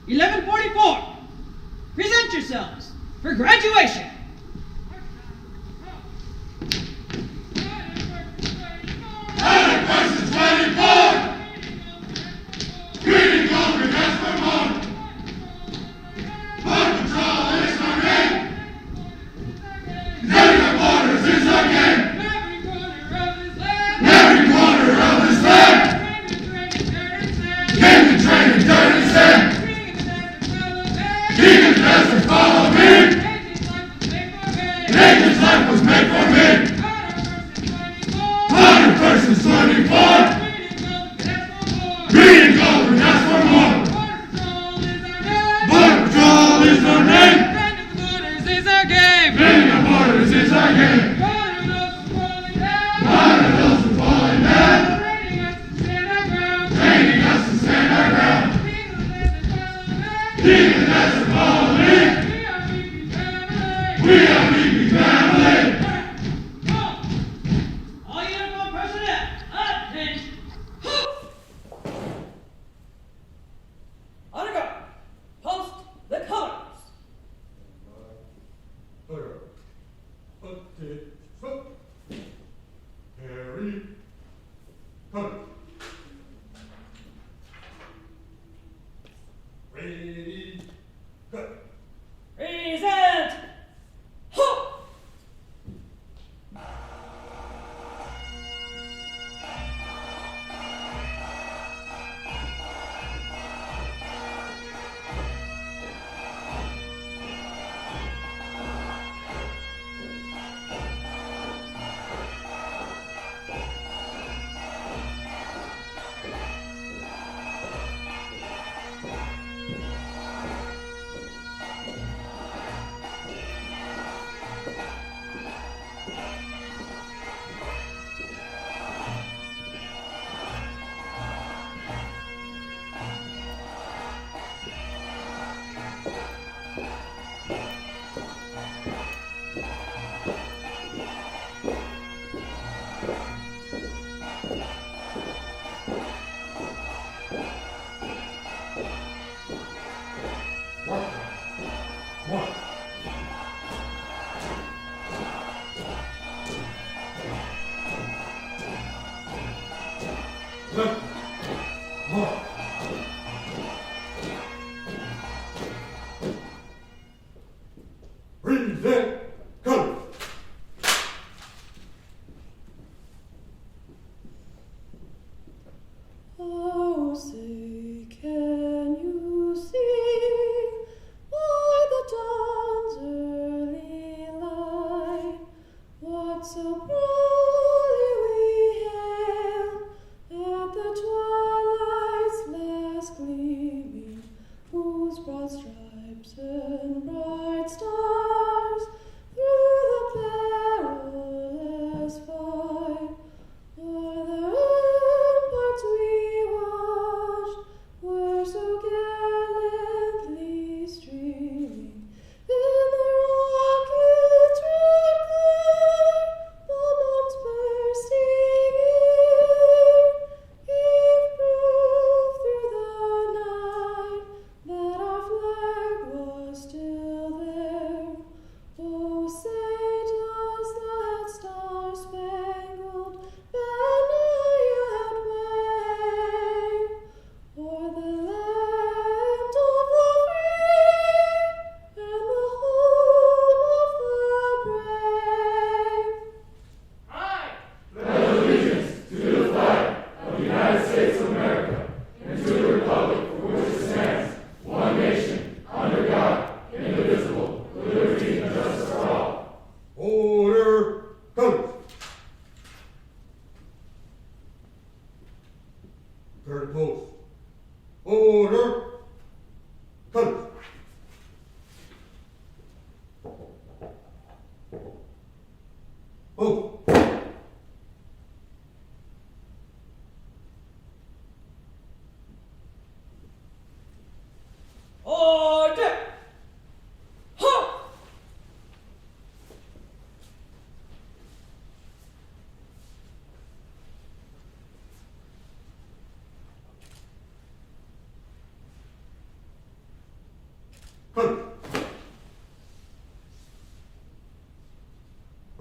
1144. Present yourselves for graduation. 24! Greeting over just for more. Border Patrol is our name. Defending our borders is our game. Every corner of this land. Came to train in dirt and sand. King of the desert, follow me. Nature's life was made for me. 100 versus 24. Reading over and ask for more. Border Patrol is our name. Defending our borders is our game. Honor those who fallen down. Training us to stand our ground. King of the desert, follow me. We are VP family. All uniform personnel, attention. Honor guard, post the colors. Harry, cut. Ready, cut. Present. Present, color. Oh, say, can you see by the dawn's early light what so proudly we hailed at the twilight's last gleaming, whose broad stripes and bright stars through the perilous fight o'er the ramparts we watched were so gallantly streaming in the rocket's red glare. The bombs bursting air gave proof through the night that our flag was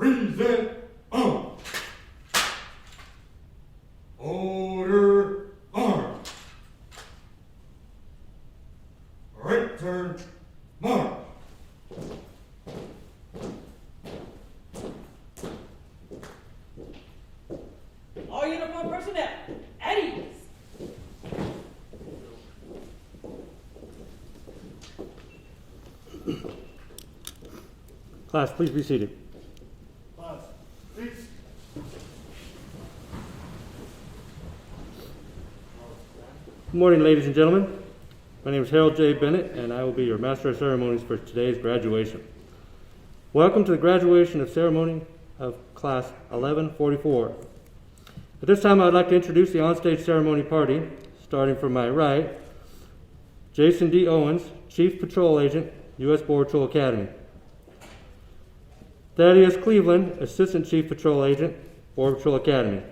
Present arms. Order arms. Right turn, march. All uniformed personnel, at ease. Class, please be seated. Class, please. Good morning, ladies and gentlemen. My name is Harold J. Bennett, and I will be your Master of Ceremonies for today's graduation. Welcome to the graduation of ceremony of Class 1144. At this time, I would like to introduce the onstage ceremony party, starting from my right, Jason D. Owens, Chief Patrol Agent, U.S. Border Patrol Academy. Thaddeus Cleveland, Assistant Chief Patrol Agent, Border Patrol Academy.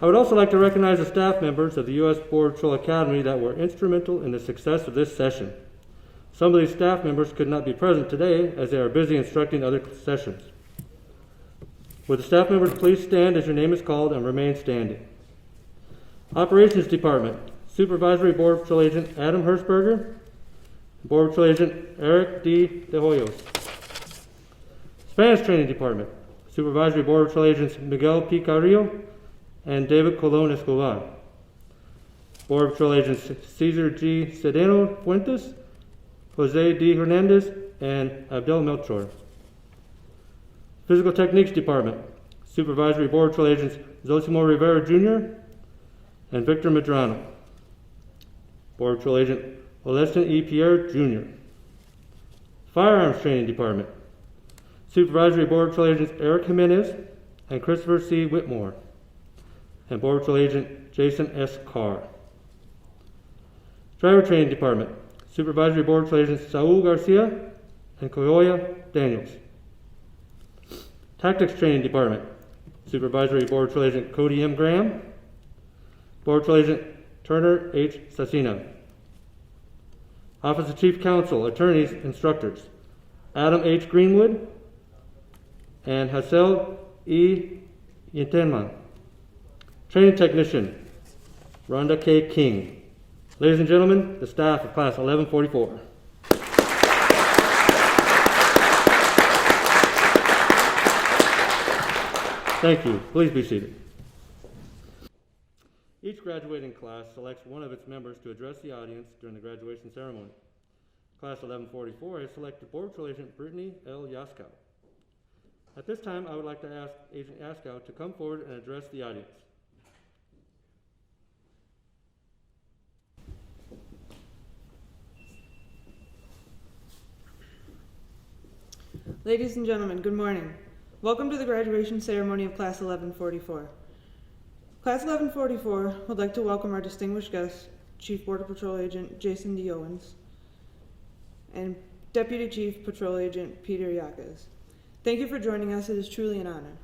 I would also like to recognize the staff members of the U.S. Border Patrol Academy that were instrumental in the success of this session. Some of these staff members could not be present today as they are busy instructing other sessions. Would the staff members please stand as your name is called and remain standing? Operations Department, Supervisory Border Patrol Agent Adam Hirschberger, Border Patrol Agent Eric D. De Hoyos. Spanish Training Department, Supervisory Border Patrol Agents Miguel P. Carrillo and David Colon Escobar. Border Patrol Agents Cesar G. Sedeno Fuentes, Jose D. Hernandez, and Abdel Melchor. Physical Techniques Department, Supervisory Border Patrol Agents Zosimo Rivera Jr. and Victor Medrano. Border Patrol Agent Olestin E. Pierre Jr. Firearms Training Department, Supervisory Border Patrol Agents Eric Jimenez and Christopher C. Whitmore, and Border Patrol Agent Jason S. Carr. Driver Training Department, Supervisory Border Patrol Agents Saul Garcia and Koyoya Daniels. Tactics Training Department, Supervisory Border Patrol Agent Cody M. Graham, Border Patrol Agent Turner H. Sassina. Office of Chief Counsel, Attorneys, Instructors, Adam H. Greenwood and Hassel E. Yentenman. Training Technician, Rhonda K. King. Ladies and gentlemen, the staff of Class 1144. Thank you. Please be seated. Each graduating class selects one of its members to address the audience during the graduation ceremony. Class 1144 has selected Border Patrol Agent Brittany L. Yaskow. At this time, I would like to ask Agent Yaskow to come forward and address the audience. Ladies and gentlemen, good morning. Welcome to the graduation ceremony of Class 1144. Class 1144 would like to welcome our distinguished guest, Chief Border Patrol Agent Jason D. Owens and Deputy Chief Patrol Agent Peter Yaquez. Thank you for joining us. It is truly an honor.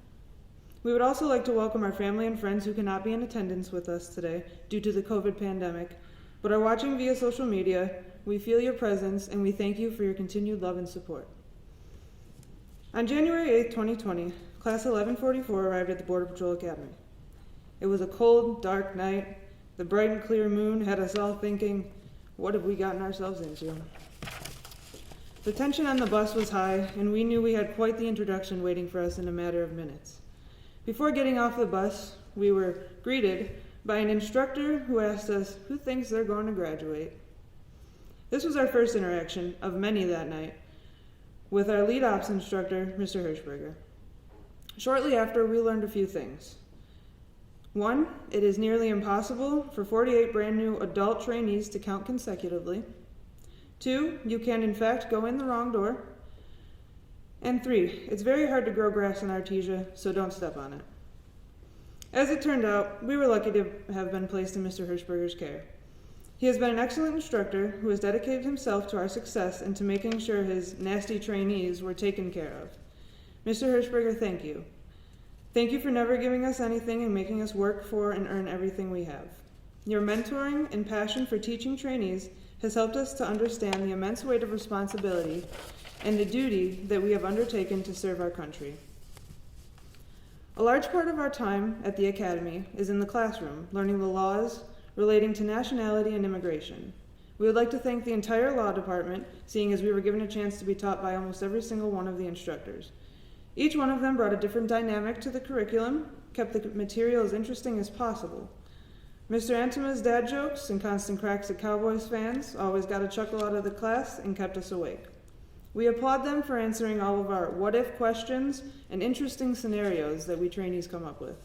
We would also like to welcome our family and friends who cannot be in attendance with us today due to the COVID pandemic, but are watching via social media. We feel your presence and we thank you for your continued love and support. On January 8, 2020, Class 1144 arrived at the Border Patrol Academy. It was a cold, dark night. The bright and clear moon had us all thinking, what have we gotten ourselves into? The tension on the bus was high, and we knew we had quite the introduction waiting for us in a matter of minutes. Before getting off the bus, we were greeted by an instructor who asked us who thinks they're going to graduate. This was our first interaction of many that night with our lead ops instructor, Mr. Hirschberger. Shortly after, we learned a few things. 1, it is nearly impossible for 48 brand new adult trainees to count consecutively. 2, you can in fact go in the wrong door. And 3, it's very hard to grow grass in Artesia, so don't step on it. As it turned out, we were lucky to have been placed in Mr. Hirschberger's care. He has been an excellent instructor who has dedicated himself to our success and to making sure his nasty trainees were taken care of. Mr. Hirschberger, thank you. Thank you for never giving us anything and making us work for and earn everything we have. Your mentoring and passion for teaching trainees has helped us to understand the immense weight of responsibility and the duty that we have undertaken to serve our country. A large part of our time at the Academy is in the classroom, learning the laws relating to nationality and immigration. We would like to thank the entire law department, seeing as we were given a chance to be taught by almost every single one of the instructors. Each one of them brought a different dynamic to the curriculum, kept the material as interesting as possible. Mr. Antima's dad jokes and constant cracks at Cowboys fans always got a chuckle out of the class and kept us awake. We applaud them for answering all of our what-if questions and interesting scenarios that we trainees come up with.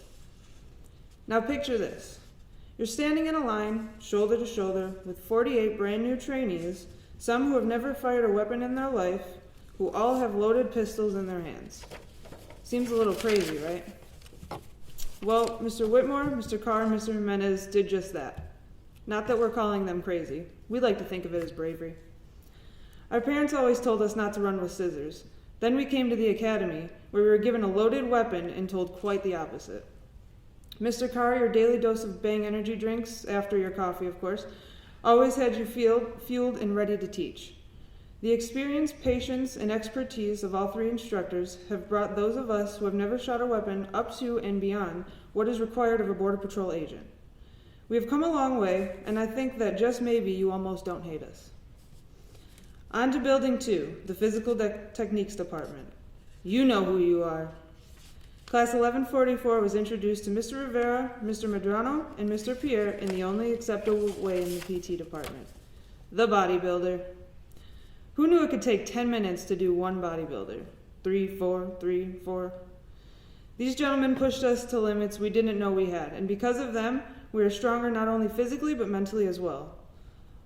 Now picture this. You're standing in a line, shoulder to shoulder, with 48 brand new trainees, some who have never fired a weapon in their life, who all have loaded pistols in their hands. Seems a little crazy, right? Well, Mr. Whitmore, Mr. Carr, and Mr. Jimenez did just that. Not that we're calling them crazy. We like to think of it as bravery. Our parents always told us not to run with scissors. Then we came to the academy, where we were given a loaded weapon and told quite the opposite. Mr. Carr, your daily dose of Bang energy drinks, after your coffee, of course, always had you fueled and ready to teach. The experience, patience, and expertise of all three instructors have brought those of us who have never shot a weapon up to and beyond what is required of a Border Patrol agent. We have come a long way, and I think that just maybe you almost don't hate us. On to Building 2, the Physical Techniques Department. You know who you are. Class 1144 was introduced to Mr. Rivera, Mr. Medrano, and Mr. Pierre in the only acceptable way in the PT department. The bodybuilder. Who knew it could take 10 minutes to do one bodybuilder? 3, 4, 3, 4. These gentlemen pushed us to limits we didn't know we had, and because of them, we are stronger not only physically but mentally as well.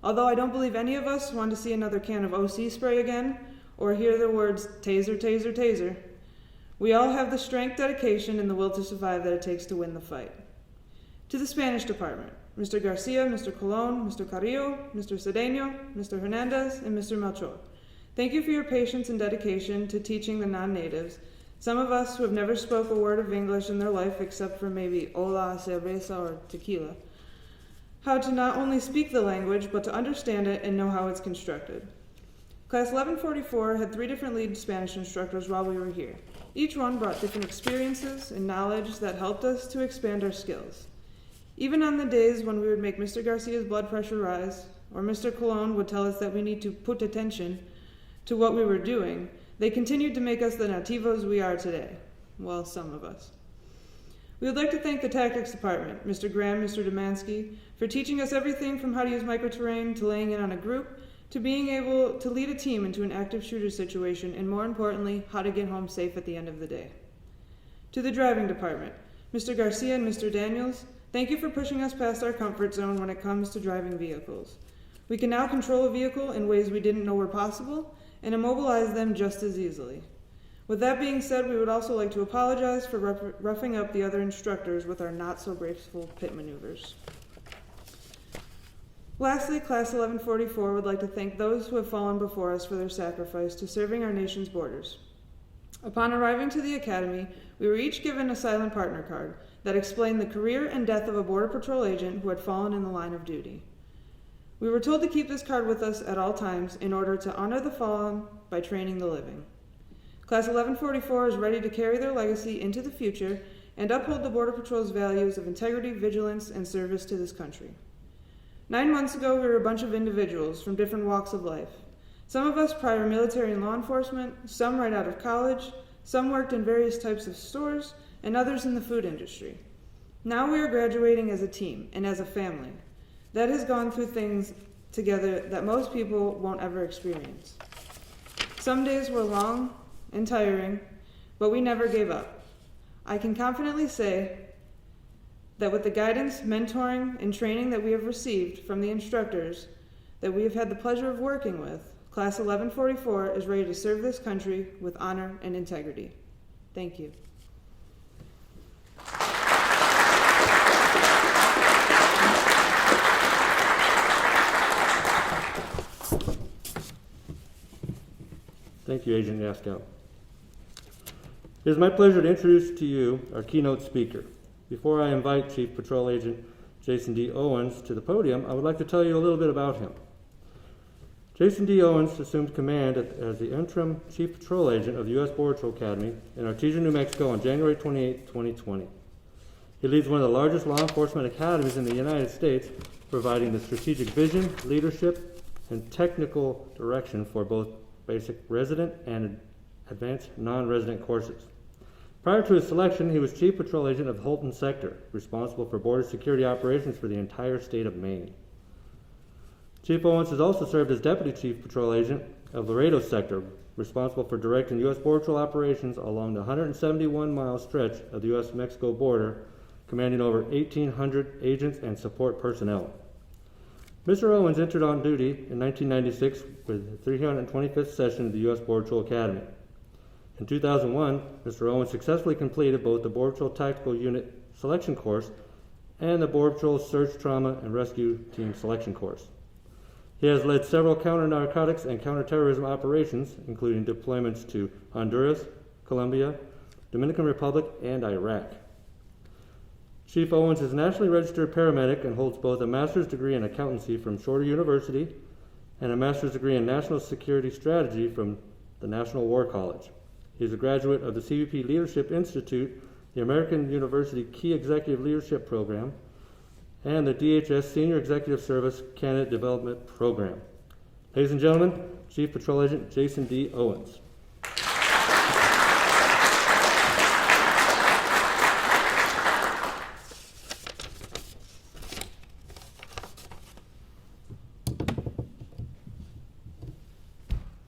Although I don't believe any of us want to see another can of OC spray again, or hear the words taser, taser, taser, we all have the strength, dedication, and the will to survive that it takes to win the fight. To the Spanish department, Mr. Garcia, Mr. Colon, Mr. Carrillo, Mr. Cedeno, Mr. Hernandez, and Mr. Melchor. Thank you for your patience and dedication to teaching the non-natives, some of us who have never spoke a word of English in their life except for maybe hola, cerveza, or tequila, how to not only speak the language, but to understand it and know how it's constructed. Class 1144 had 3 different lead Spanish instructors while we were here. Each one brought different experiences and knowledge that helped us to expand our skills. Even on the days when we would make Mr. Garcia's blood pressure rise, or Mr. Colon would tell us that we need to put attention to what we were doing, they continued to make us the nativos we are today. Well, some of us. We would like to thank the Tactics Department, Mr. Graham, Mr. Demansky, for teaching us everything from how to use microterrain to laying in on a group, to being able to lead a team into an active shooter situation, and more importantly, how to get home safe at the end of the day. To the Driving Department, Mr. Garcia and Mr. Daniels, thank you for pushing us past our comfort zone when it comes to driving vehicles. We can now control a vehicle in ways we didn't know were possible, and immobilize them just as easily. With that being said, we would also like to apologize for roughing up the other instructors with our not-so-graceful pit maneuvers. Lastly, Class 1144 would like to thank those who have fallen before us for their sacrifice to serving our nation's borders. Upon arriving to the Academy, we were each given a silent partner card that explained the career and death of a Border Patrol agent who had fallen in the line of duty. We were told to keep this card with us at all times in order to honor the fallen by training the living. Class 1144 is ready to carry their legacy into the future and uphold the Border Patrol's values of integrity, vigilance, and service to this country. 9 months ago, we were a bunch of individuals from different walks of life. Some of us prior military and law enforcement, some right out of college, some worked in various types of stores, and others in the food industry. Now we are graduating as a team and as a family that has gone through things together that most people won't ever experience. Some days were long and tiring, but we never gave up. I can confidently say that with the guidance, mentoring, and training that we have received from the instructors that we have had the pleasure of working with, Class 1144 is ready to serve this country with honor and integrity. Thank you. Thank you, Agent Yaskow. It is my pleasure to introduce to you our keynote speaker. Before I invite Chief Patrol Agent Jason D. Owens to the podium, I would like to tell you a little bit about him. Jason D. Owens assumed command as the interim Chief Patrol Agent of the U.S. Border Patrol Academy in Artesia, New Mexico on January 28, 2020. He leads one of the largest law enforcement academies in the United States, providing the strategic vision, leadership, and technical direction for both basic resident and advanced non-resident courses. Prior to his selection, he was Chief Patrol Agent of Holton Sector, responsible for border security operations for the entire state of Maine. Chief Owens has also served as Deputy Chief Patrol Agent of Laredo Sector, responsible for directing U.S. Border Patrol operations along the 171-mile stretch of the U.S.-Mexico border, commanding over 1,800 agents and support personnel. Mr. Owens entered on duty in 1996 with the 325th session of the U.S. Border Patrol Academy. In 2001, Mr. Owens successfully completed both the Border Patrol Tactical Unit Selection Course and the Border Patrol Search, Trauma, and Rescue Team Selection Course. He has led several counter-narcotics and counter-terrorism operations, including deployments to Honduras, Colombia, Dominican Republic, and Iraq. Chief Owens is a nationally registered paramedic and holds both a master's degree in accountancy from Shorter University and a master's degree in national security strategy from the National War College. He is a graduate of the CBP Leadership Institute, the American University Key Executive Leadership Program, and the DHS Senior Executive Service Candidate Development Program. Ladies and gentlemen, Chief Patrol Agent Jason D. Owens.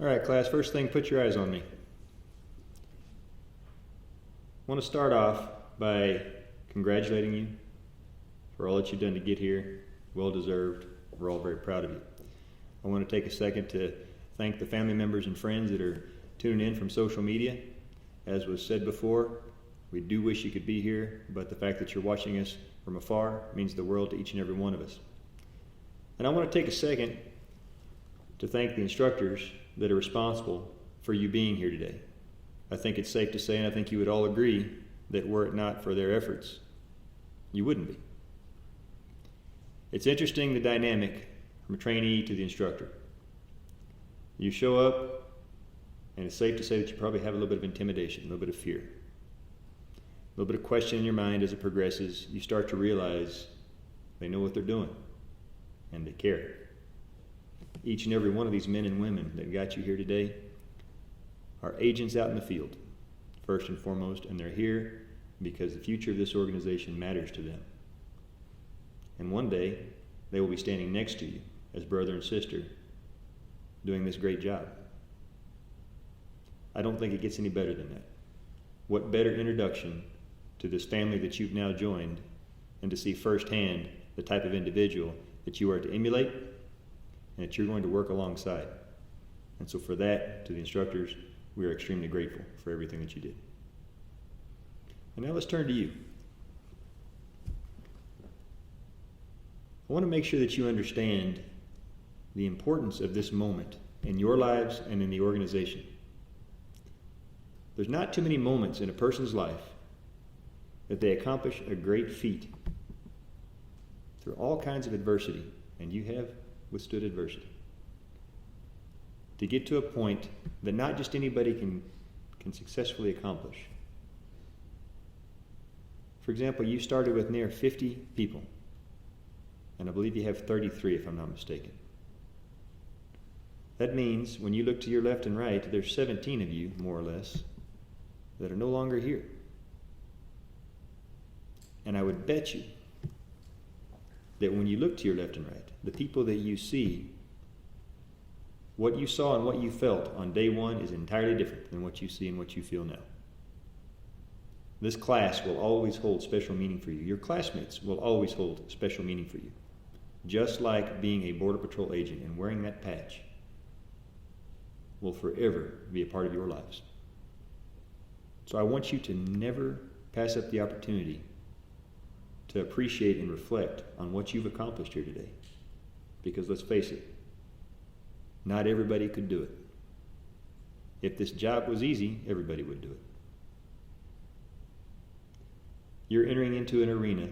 All right, class, first thing, put your eyes on me. I want to start off by congratulating you for all that you've done to get here. Well deserved. We're all very proud of you. I want to take a second to thank the family members and friends that are tuning in from social media. As was said before, we do wish you could be here, but the fact that you're watching us from afar means the world to each and every one of us. And I want to take a second to thank the instructors that are responsible for you being here today. I think it's safe to say, and I think you would all agree, that were it not for their efforts, you wouldn't be. It's interesting, the dynamic from a trainee to the instructor. You show up, and it's safe to say that you probably have a little bit of intimidation, a little bit of fear, a little bit of question in your mind as it progresses. You start to realize they know what they're doing, and they care. Each and every one of these men and women that got you here today are agents out in the field, first and foremost, and they're here because the future of this organization matters to them. And one day, they will be standing next to you as brother and sister doing this great job. I don't think it gets any better than that. What better introduction to this family that you've now joined and to see firsthand the type of individual that you are to emulate and that you're going to work alongside. And so for that, to the instructors, we are extremely grateful for everything that you did. And now let's turn to you. I want to make sure that you understand the importance of this moment in your lives and in the organization. There's not too many moments in a person's life that they accomplish a great feat through all kinds of adversity, and you have withstood adversity, to get to a point that not just anybody can successfully accomplish. For example, you started with near 50 people, and I believe you have 33 if I'm not mistaken. That means when you look to your left and right, there's 17 of you, more or less, that are no longer here. And I would bet you that when you look to your left and right, the people that you see, what you saw and what you felt on day one is entirely different than what you see and what you feel now. This class will always hold special meaning for you. Your classmates will always hold special meaning for you. Just like being a Border Patrol agent and wearing that patch will forever be a part of your lives. So I want you to never pass up the opportunity to appreciate and reflect on what you've accomplished here today. Because let's face it, not everybody could do it. If this job was easy, everybody would do it. You're entering into an arena,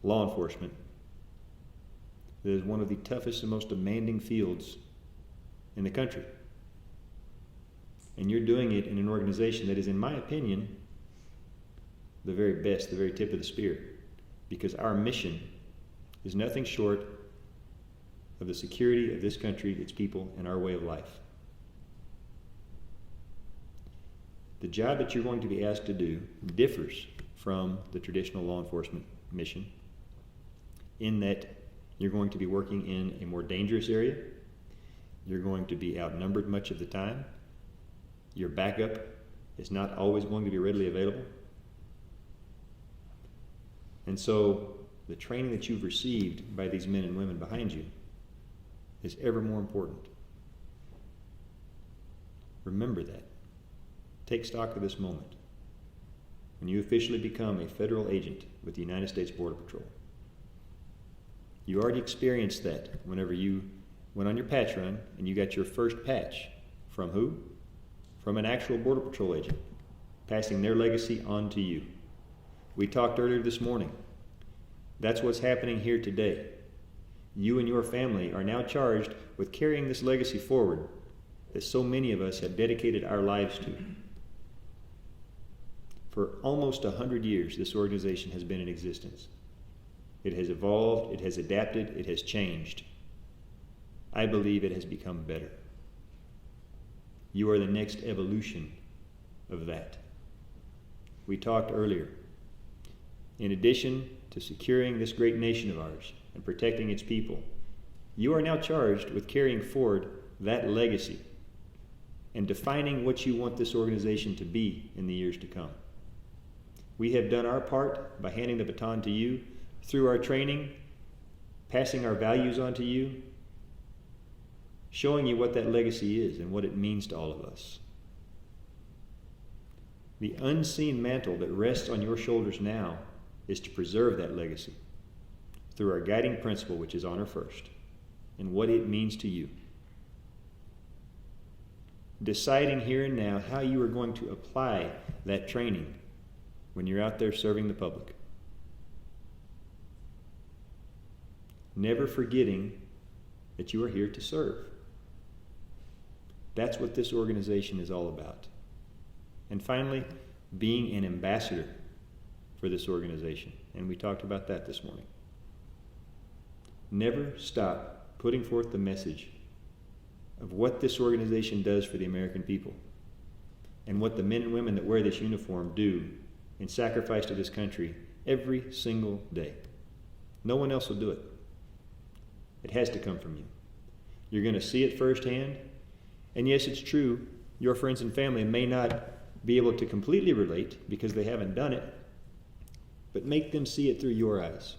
law enforcement, that is one of the toughest and most demanding fields in the country. And you're doing it in an organization that is, in my opinion, the very best, the very tip of the spear. Because our mission is nothing short of the security of this country, its people, and our way of life. The job that you're going to be asked to do differs from the traditional law enforcement mission in that you're going to be working in a more dangerous area. You're going to be outnumbered much of the time. Your backup is not always going to be readily available. And so the training that you've received by these men and women behind you is ever more important. Remember that. Take stock of this moment. When you officially become a federal agent with the United States Border Patrol, you already experienced that whenever you went on your patch run and you got your first patch. From who? From an actual Border Patrol agent, passing their legacy on to you. We talked earlier this morning. That's what's happening here today. You and your family are now charged with carrying this legacy forward that so many of us have dedicated our lives to. For almost 100 years, this organization has been in existence. It has evolved, it has adapted, it has changed. I believe it has become better. You are the next evolution of that. We talked earlier. In addition to securing this great nation of ours and protecting its people, you are now charged with carrying forward that legacy and defining what you want this organization to be in the years to come. We have done our part by handing the baton to you through our training, passing our values on to you, showing you what that legacy is and what it means to all of us. The unseen mantle that rests on your shoulders now is to preserve that legacy through our guiding principle, which is honor first, and what it means to you. Deciding here and now how you are going to apply that training when you're out there serving the public. Never forgetting that you are here to serve. That's what this organization is all about. And finally, being an ambassador for this organization. And we talked about that this morning. Never stop putting forth the message of what this organization does for the American people and what the men and women that wear this uniform do in sacrifice to this country every single day. No one else will do it. It has to come from you. You're going to see it firsthand. And yes, it's true, your friends and family may not be able to completely relate because they haven't done it, but make them see it through your eyes.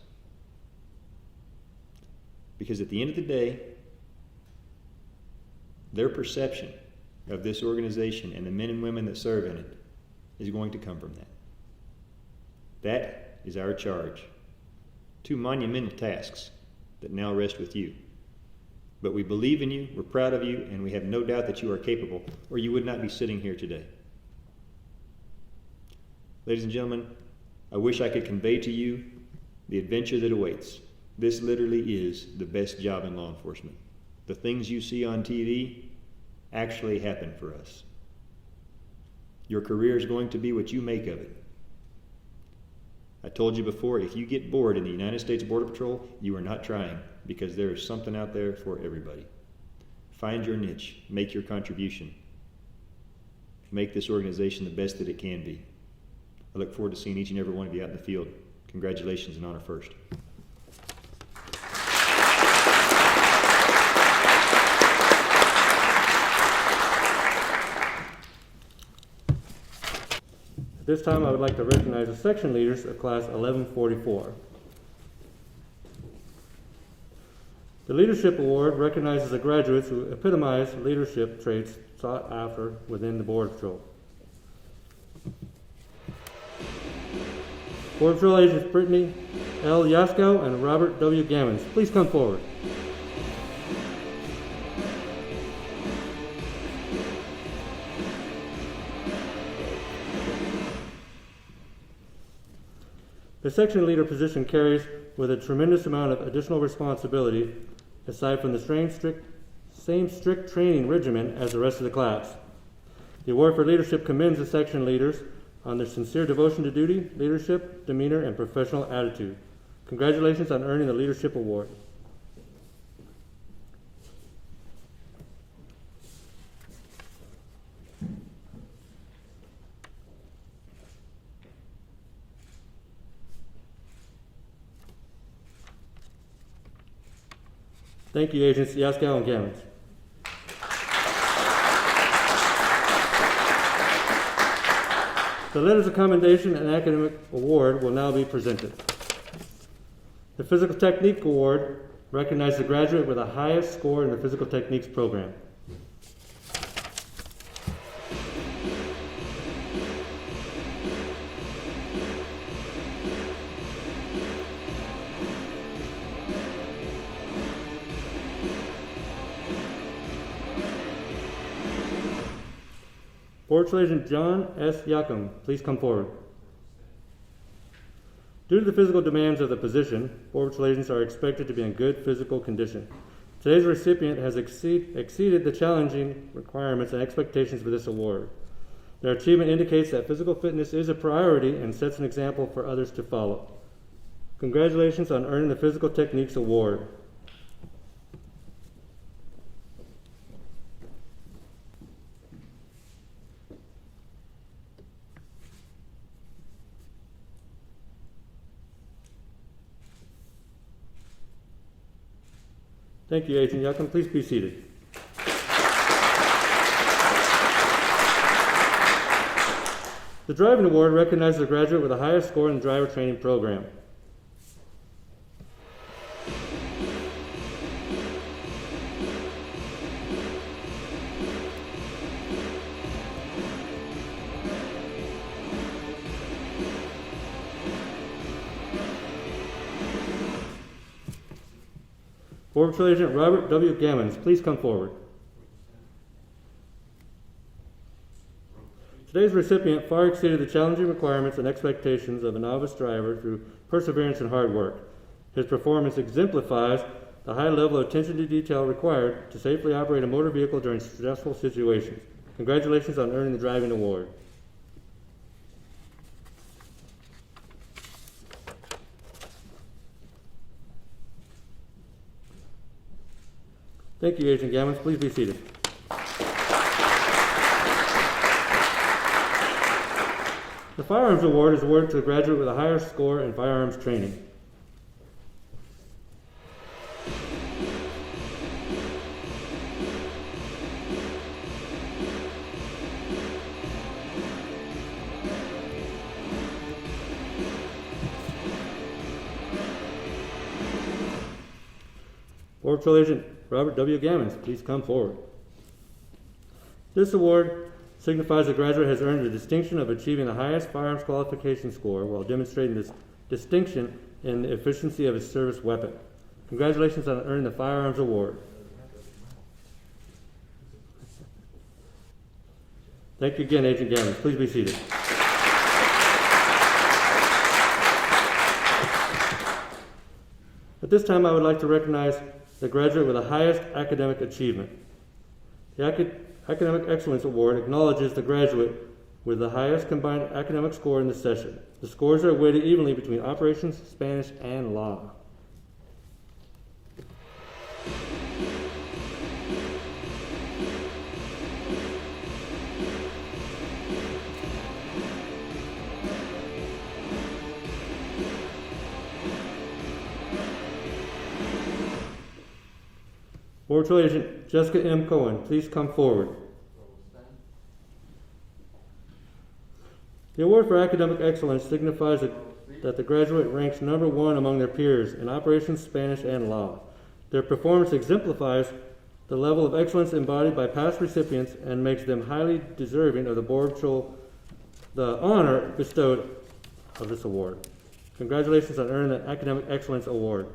Because at the end of the day, their perception of this organization and the men and women that serve in it is going to come from that. That is our charge. 2 monumental tasks that now rest with you. But we believe in you, we're proud of you, and we have no doubt that you are capable, or you would not be sitting here today. Ladies and gentlemen, I wish I could convey to you the adventure that awaits. This literally is the best job in law enforcement. The things you see on TV actually happen for us. Your career is going to be what you make of it. I told you before, if you get bored in the United States Border Patrol, you are not trying, because there is something out there for everybody. Find your niche. Make your contribution. Make this organization the best that it can be. I look forward to seeing each and every one of you out in the field. Congratulations and honor first. At this time, I would like to recognize the section leaders of Class 1144. The Leadership Award recognizes the graduates who epitomize leadership traits sought after within the Border Patrol. Border Patrol Agents Brittany L. Yaskow and Robert W. Gammons, please come forward. The section leader position carries with a tremendous amount of additional responsibility aside from the strict same strict training regimen as the rest of the class. The award for leadership commends the section leaders on their sincere devotion to duty, leadership, demeanor, and professional attitude. Congratulations on earning the Leadership Award. Thank you, Agents Yaskow and Gammons. The letters of commendation and academic award will now be presented. The Physical Technique Award recognizes the graduate with the highest score in the Physical Techniques program. Board Patrol Agent John S. Yakum, please come forward. Due to the physical demands of the position, Board Patrol agents are expected to be in good physical condition. Today's recipient has exceeded the challenging requirements and expectations for this award. Their achievement indicates that physical fitness is a priority and sets an example for others to follow. Congratulations on earning the Physical Techniques Award. Thank you, Agent Yakum. Please be seated. The Driving Award recognizes a graduate with the highest score in the driver training program. Board Patrol Agent Robert W. Gammons, please come forward. Today's recipient far exceeded the challenging requirements and expectations of a novice driver through perseverance and hard work. His performance exemplifies the high level of attention to detail required to safely operate a motor vehicle during stressful situations. Congratulations on earning the Driving Award. Thank you, Agent Gammons. Please be seated. The Firearms Award is awarded to the graduate with a higher score in firearms training. Board Patrol Agent Robert W. Gammons, please come forward. This award signifies the graduate has earned the distinction of achieving the highest firearms qualification score while demonstrating this distinction in the efficiency of his service weapon. Congratulations on earning the Firearms Award. Thank you again, Agent Gammons. Please be seated. At this time, I would like to recognize the graduate with the highest academic achievement. The Academic Excellence Award acknowledges the graduate with the highest combined academic score in the session. The scores are weighted evenly between operations, Spanish, and law. Board Patrol Agent Jessica M. Cohen, please come forward. The award for academic excellence signifies that the graduate ranks #1 among their peers in operations, Spanish, and law. Their performance exemplifies the level of excellence embodied by past recipients and makes them highly deserving of the honor bestowed of this award. Congratulations on earning the Academic Excellence Award.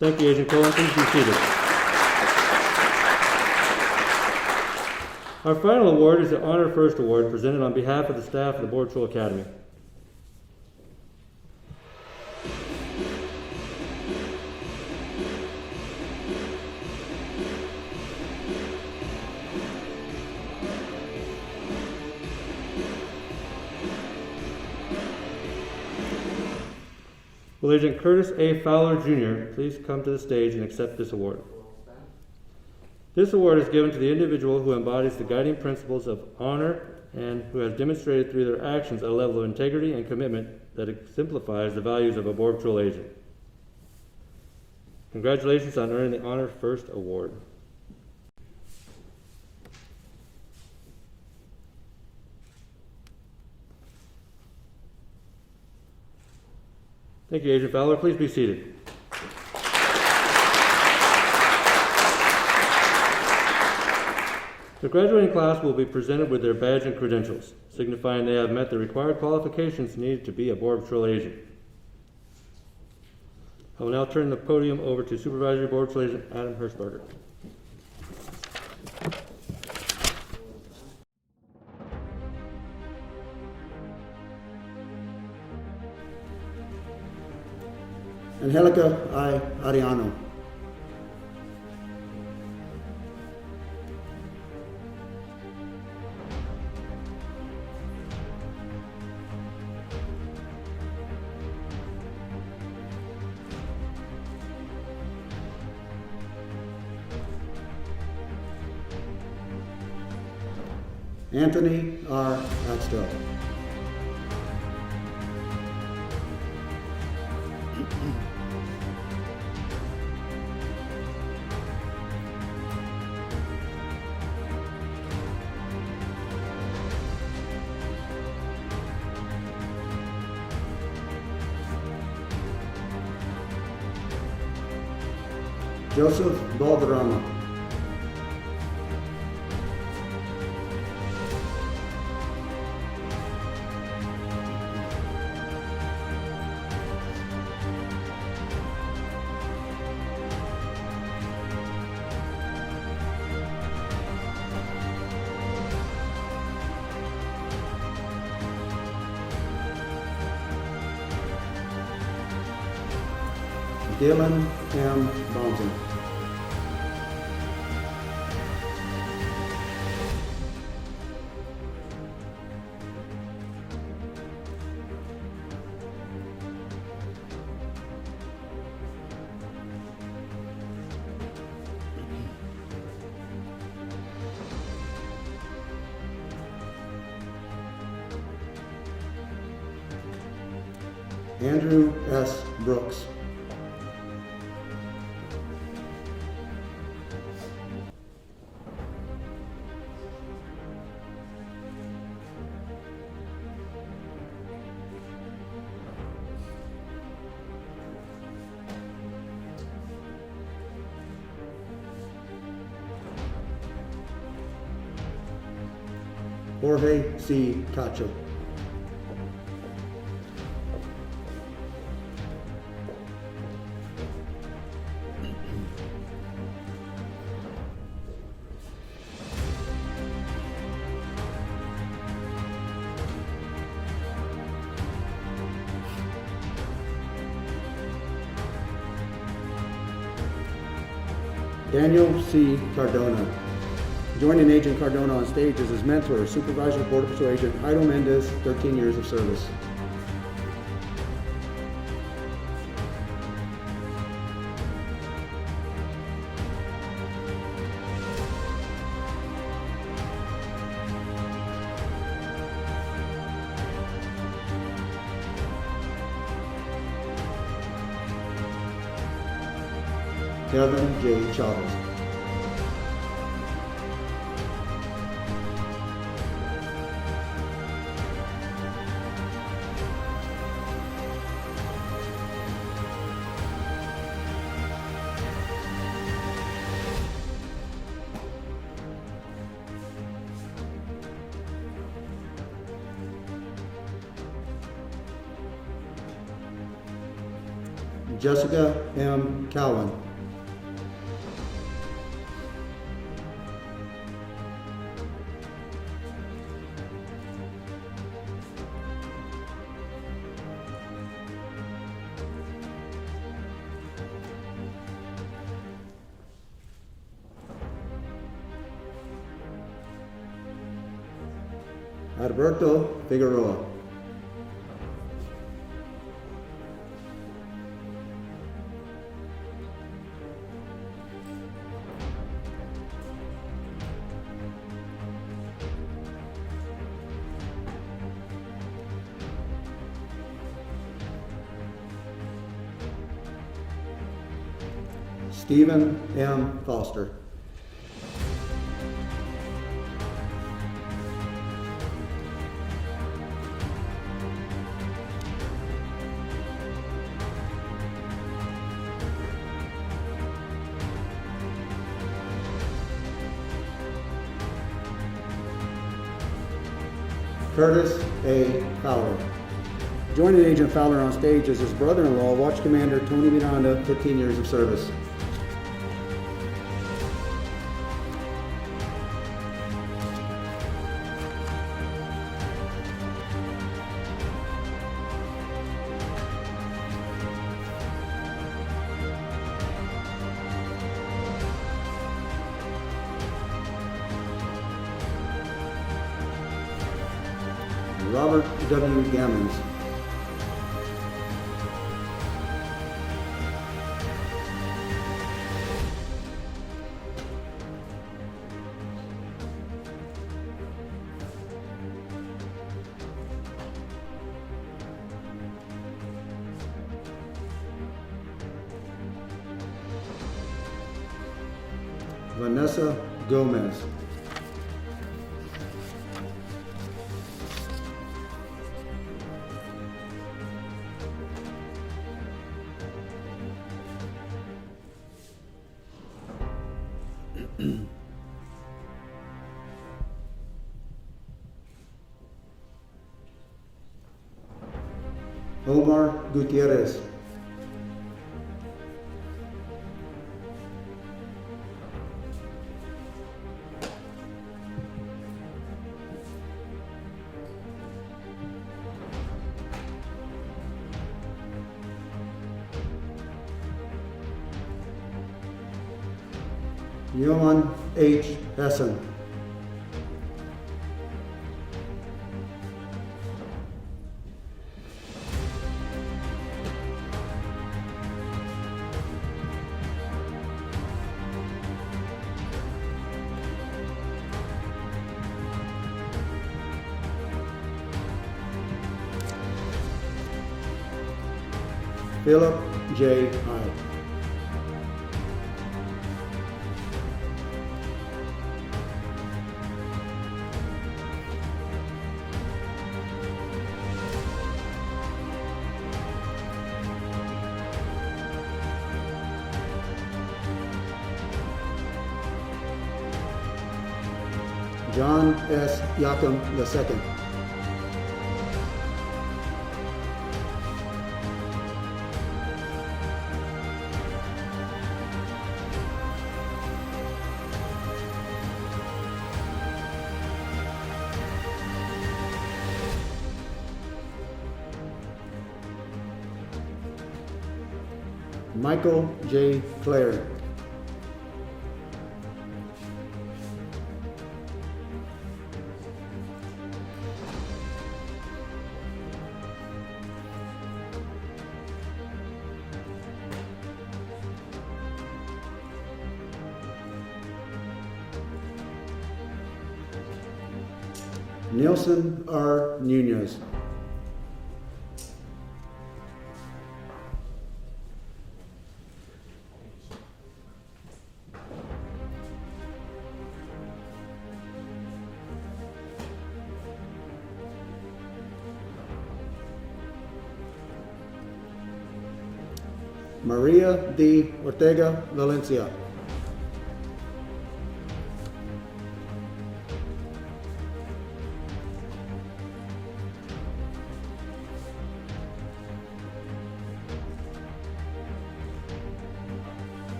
Thank you, Agent Cohen. Please be seated. Our final award is the Honor First Award, presented on behalf of the staff of the Border Patrol Academy. Will Agent Curtis A. Fowler, Jr. please come to the stage and accept this award? This award is given to the individual who embodies the guiding principles of honor and who has demonstrated through their actions a level of integrity and commitment that exemplifies the values of a Border Patrol agent. Congratulations on earning the Honor First Award. Thank you, Agent Fowler. Please be seated. The graduating class will be presented with their badge and credentials, signifying they have met the required qualifications needed to be a Border Patrol agent. I will now turn the podium over to Supervisory Border Patrol Agent Adam Hirschberger. Angelica I. Ariano. Anthony R. Axtell. Joseph Balderrama. Dylan M. Bonson. Andrew S. Brooks. Jorge C. Cacho. Daniel C. Cardona. Joining Agent Cardona on stage is his mentor, Supervisor Border Patrol Agent Ido Mendez, 13 years of service. Kevin J. Chavez. Jessica M. Cowan. Alberto Figueroa. Stephen M. Foster. Curtis A. Fowler. Joining Agent Fowler on stage is his brother-in-law, Watch Commander Tony Miranda, 15 years of service. Robert W. Gammons. Vanessa Gomez. Omar Gutierrez. Yoman H. Hessen. Philip J. Hyde. John S. Yakum II. Michael J. Clare. Nelson R. Nunez. Maria D. Ortega Valencia.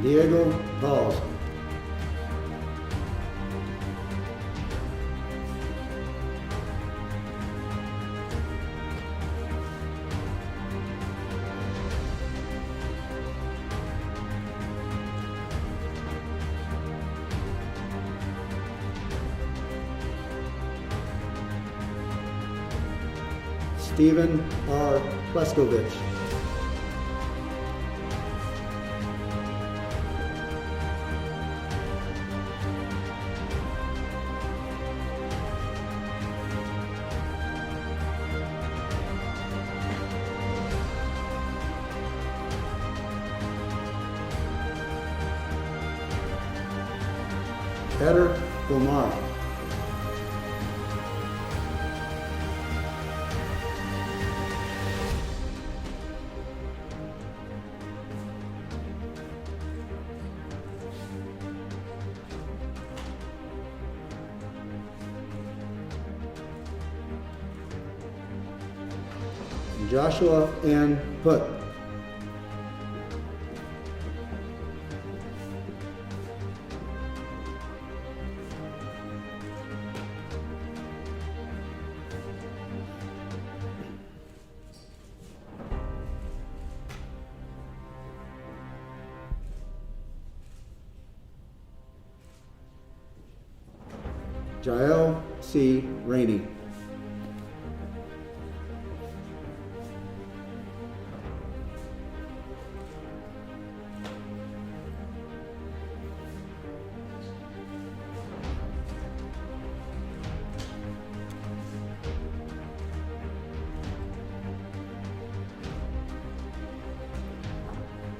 Diego Balls. Stephen R. Pleskovich. Heather Kumar. Joshua N. Putt. Jael C. Rainey.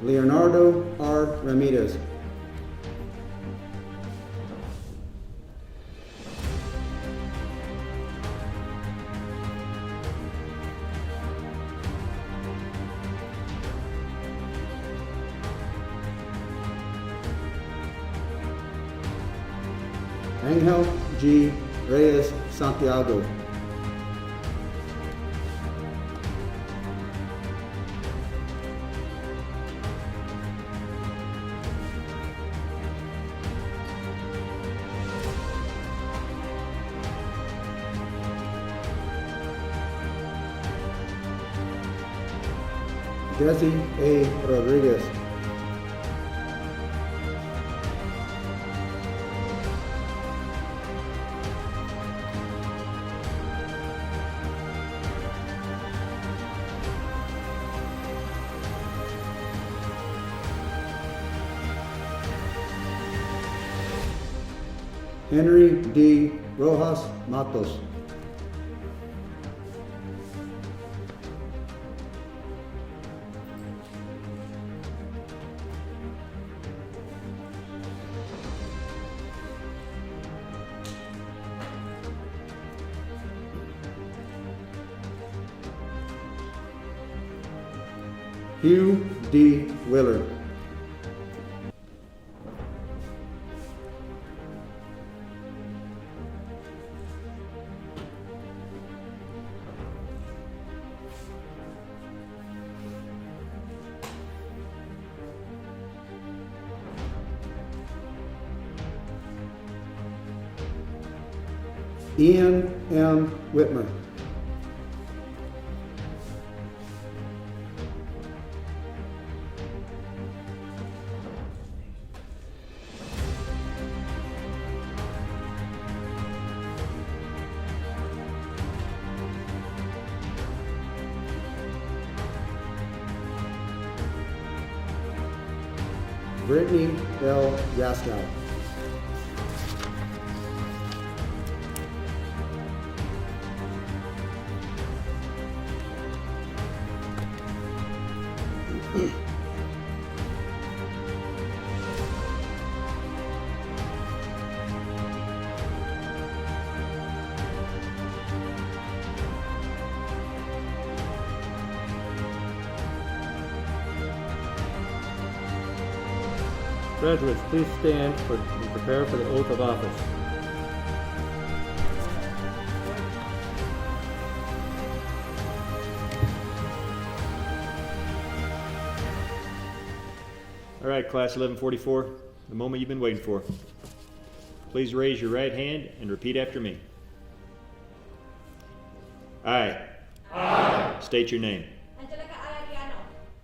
Leonardo R. Ramirez. Angel G. Reyes Santiago. Desi A. Rodriguez. Henry D. Rojas Matos. Hugh D. Willard. Ian M. Whitmer. Brittany L. Gaskow. Graduates, please stand and prepare for the oath of office. All right, class 1144, the moment you've been waiting for. Please raise your right hand and repeat after me. I. State your name. Angelica Alagiano.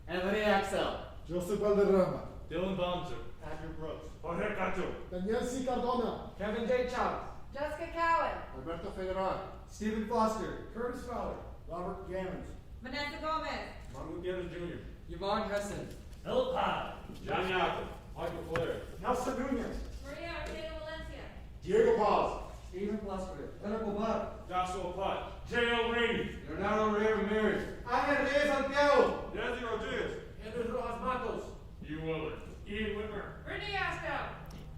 Anthony Axel. Joseph Valderrama. Dylan Baumser. Andrew Brooks. Jorge Cato. Daniel C. Cardona. Kevin J. Chavez. Jessica Cowan. Alberto Federal. Stephen Foster. Curtis Fowler. Robert Gammons. Vanessa Gomez. Manuel Gammons Jr. Yvonne Hesson. Philip Pyle. John Yacob. Michael Flair. Nelson Nunez. Maria Ortega Valencia. Diego Paz. Stephen Blusford. Leonard Bobat. Joshua Putt. J.L. Rainey. Leonardo Ramirez. Ana Reyes Santiago. Nancy Rodriguez. Andres Rojas Matos. Hugh Willard. Ian Whitmer. Brittany Astow.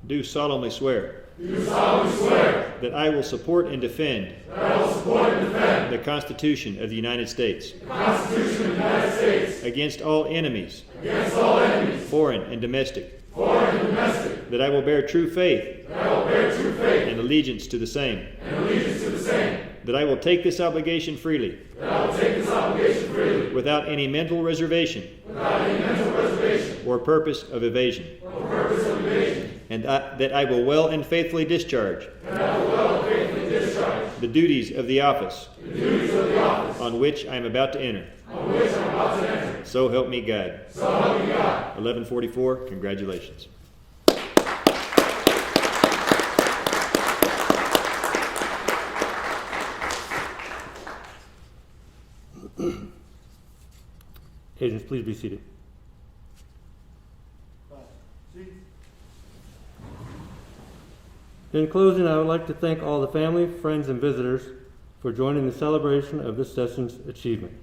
Do solemnly swear Do solemnly swear that I will support and defend that I will support and defend the Constitution of the United States the Constitution of the United States against all enemies, against all enemies, foreign and domestic, foreign and domestic, that I will bear true faith that I will bear true faith and allegiance to the same, and allegiance to the same, that I will take this obligation freely that I will take this obligation freely without any mental reservation without any mental reservation or purpose of evasion, or purpose of evasion, and that I will well and faithfully discharge and I will well and faithfully discharge the duties of the office the duties of the office on which I am about to enter. on which I am about to enter. So help me God. So help me God. 1144, congratulations. Agents, please be seated. In closing, I would like to thank all the family, friends, and visitors for joining the celebration of this session's achievement.